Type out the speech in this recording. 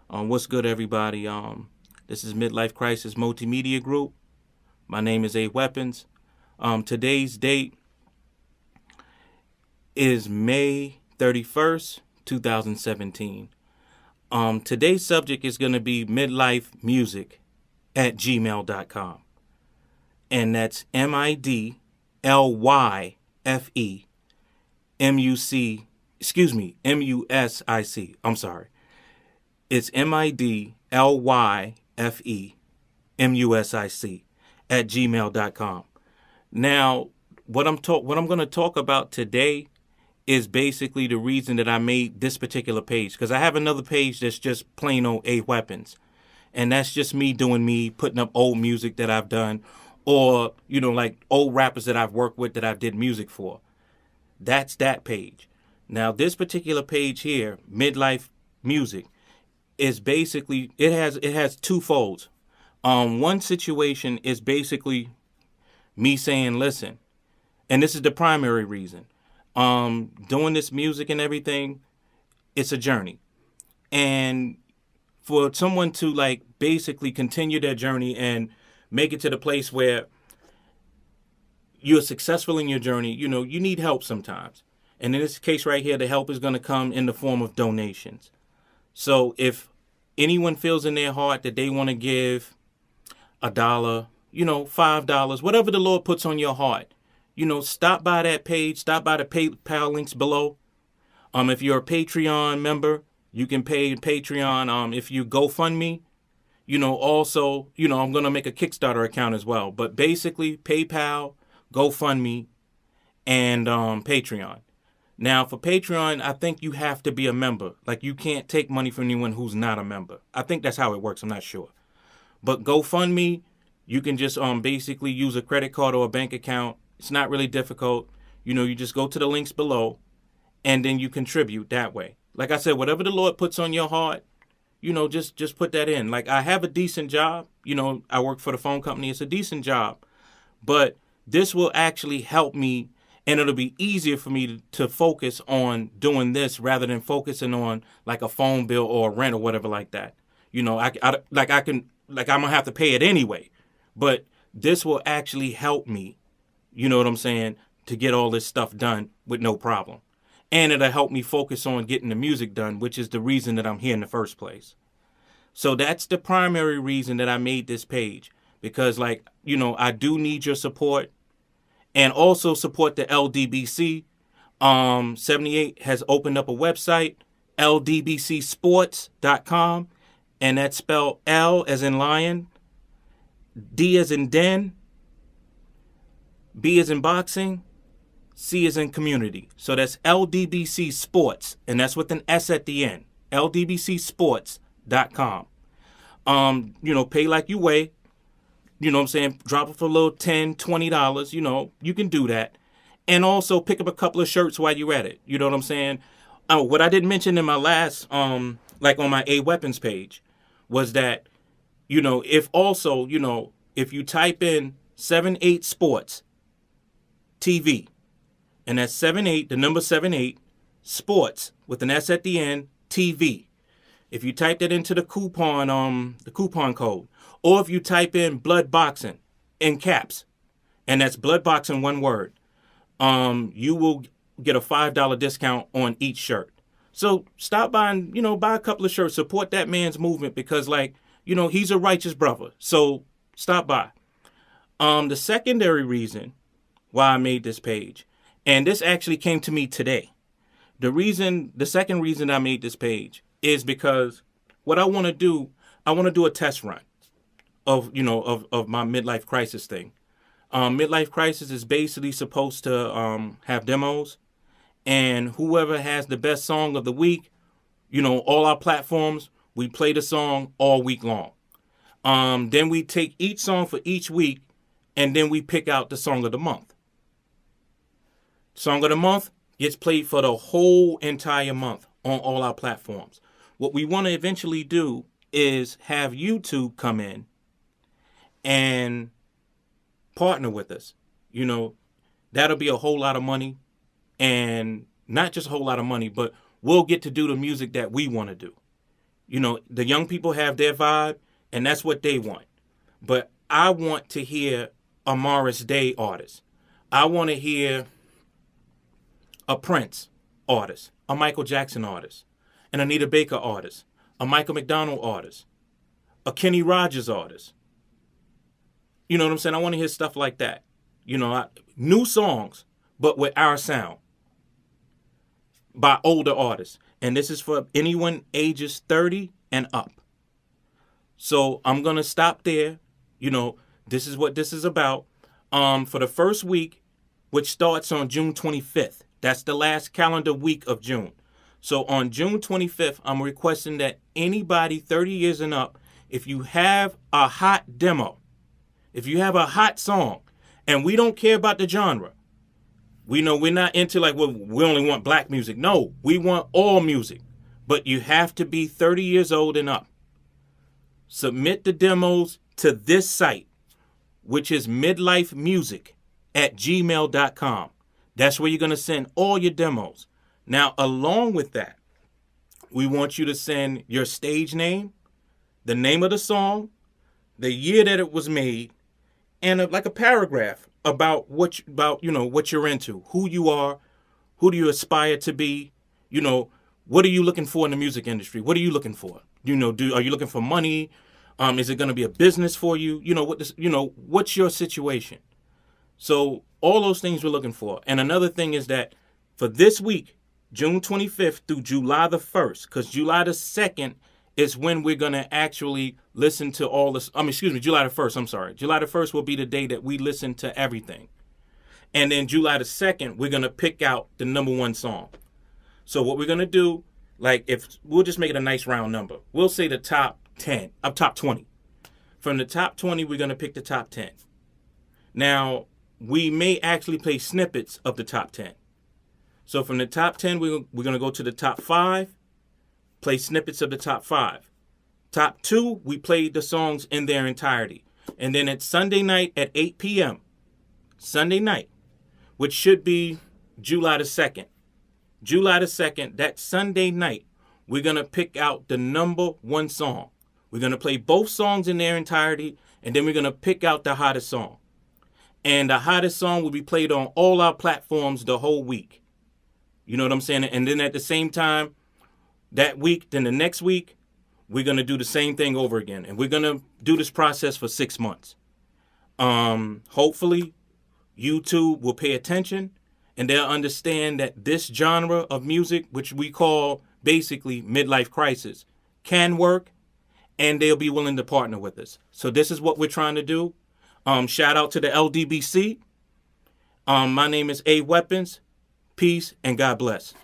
What's good, everybody? This is Midlife Crisis Multimedia Group. My name is A Weapons. Today's date is May 31st, 2017. Today's subject is going to be Midlyfemusic at gmail.com. And that's MIDLYFEMUSIC. I'm sorry. It's MIDLYFEMUSIC at gmail.com. Now, what I'm going to talk about today is basically the reason that I made this particular page, because I have another page that's just plain old A Weapons, and that's just me doing me, putting up old music that I've done, or like old rappers that I've worked with that I did music for. That's that page. Now, this particular page here, Midlife Music, is basically it has two folds. One situation is basically me saying, listen, and this is the primary reason. Doing this music and everything, it's a journey. And for someone to like basically continue their journey and make it to the place where you're successful in your journey, you need help sometimes. And in this case right here, the help is going to come in the form of donations. So if anyone feels in their heart that they want to give $1, $5, whatever the Lord puts on your heart, stop by that page, stop by the PayPal links below. If you're a Patreon member, you can pay Patreon. If you GoFundMe, also, I'm going to make a Kickstarter account as well. But basically, PayPal, GoFundMe, and Patreon. Now, for Patreon, I think you have to be a member. Like, you can't take money from anyone who's not a member. I think that's how it works. I'm not sure. But GoFundMe, you can just basically use a credit card or a bank account. It's not really difficult. You just go to the links below, and then you contribute that way. Like I said, whatever the Lord puts on your heart, just put that in. Like, I have a decent job. I work for the phone company. It's a decent job. But this will actually help me, and it'll be easier for me to focus on doing this rather than focusing on like a phone bill or rent or whatever like that. I'm gonna have to pay it anyway, but this will actually help me. You know what I'm saying? To get all this stuff done with no problem, and it'll help me focus on getting the music done, which is the reason that I'm here in the first place. So that's the primary reason that I made this page, because I do need your support. And also support the LDBC. 78 has opened up a website, ldbcsports.com. And that's spelled L as in lion, D as in den, B as in boxing, C as in community. So that's LDBC Sports. And that's with an S at the end. ldbcsports.com. Pay like you weigh. You know what I'm saying? Drop it for a little $10, $20. You can do that. And also pick up a couple of shirts while you're at it. You know what I'm saying? What I didn't mention in my last, like on my A Weapons page, was that, if you type in 78 Sports TV, and that's 78, the number 78, Sports, with an S at the end, TV. If you type that into the coupon code, or if you type in Blood Boxing in caps, and that's Blood Boxing, one word, you will get a $5 discount on each shirt. So stop by and, buy a couple of shirts. Support that man's movement because, he's a righteous brother. So stop by. The secondary reason why I made this page, and this actually came to me today. The second reason I made this page is because what I want to do a test run of my midlife crisis thing. Midlife crisis is basically supposed to have demos, and whoever has the best song of the week, all our platforms, we play the song all week long. Then we take each song for each week, and then we pick out the song of the month. Song of the month gets played for the whole entire month on all our platforms. What we want to eventually do is have YouTube come in and partner with us. That'll be a whole lot of money, and not just a whole lot of money, but we'll get to do the music that we want to do. You know, the young people have their vibe, and that's what they want. But I want to hear a Morris Day artist. I want to hear a Prince artist, a Michael Jackson artist, an Anita Baker artist, a Michael McDonald artist, a Kenny Rogers artist. You know what I'm saying? I want to hear stuff like that. You know, new songs, but with our sound by older artists. And this is for anyone ages 30 and up. So I'm going to stop there. You know, this is what this is about. For the first week, which starts on June 25th. That's the last calendar week of June. So on June 25th, I'm requesting that anybody 30 years and up, if you have a hot demo, if you have a hot song, and we don't care about the genre. We know we're not into like, well, we only want black music. No, we want all music. But you have to be 30 years old and up. Submit the demos to this site, which is midlifemusic@gmail.com. That's where you're going to send all your demos. Now, along with that, we want you to send your stage name, the name of the song, the year that it was made, and like a paragraph about what you're into, who you are, who do you aspire to be, you know, what are you looking for in the music industry? What are you looking for? You know, are you looking for money? Is it going to be a business for you? You know, what's your situation? So all those things we're looking for. And another thing is that for this week, June 25th through July the 1st, because July the 2nd is when we're going to actually listen to all this. July the 1st, I'm sorry. July the 1st will be the day that we listen to everything. And then July the 2nd, we're going to pick out the number one song. So what we're going to do, like if we'll just make it a nice round number. We'll say the top 20. From the top 20, we're going to pick the top 10. Now, we may actually play snippets of the top 10. So from the top 10, we're going to go to the top 5, play snippets of the top 5. Top 2, we play the songs in their entirety. And then it's Sunday night at 8 p.m., Sunday night, which should be July the 2nd. July the 2nd, that Sunday night, we're going to pick out the number one song. We're going to play both songs in their entirety, and then we're going to pick out the hottest song. And the hottest song will be played on all our platforms the whole week. You know what I'm saying? And then at the same time, that week, then the next week, we're going to do the same thing over again. And we're going to do this process for 6 months. Hopefully, YouTube will pay attention and they'll understand that this genre of music, which we call basically midlife crisis, can work, and they'll be willing to partner with us. So this is what we're trying to do. Shout out to the LDBC. My name is A Weapons. Peace and God bless.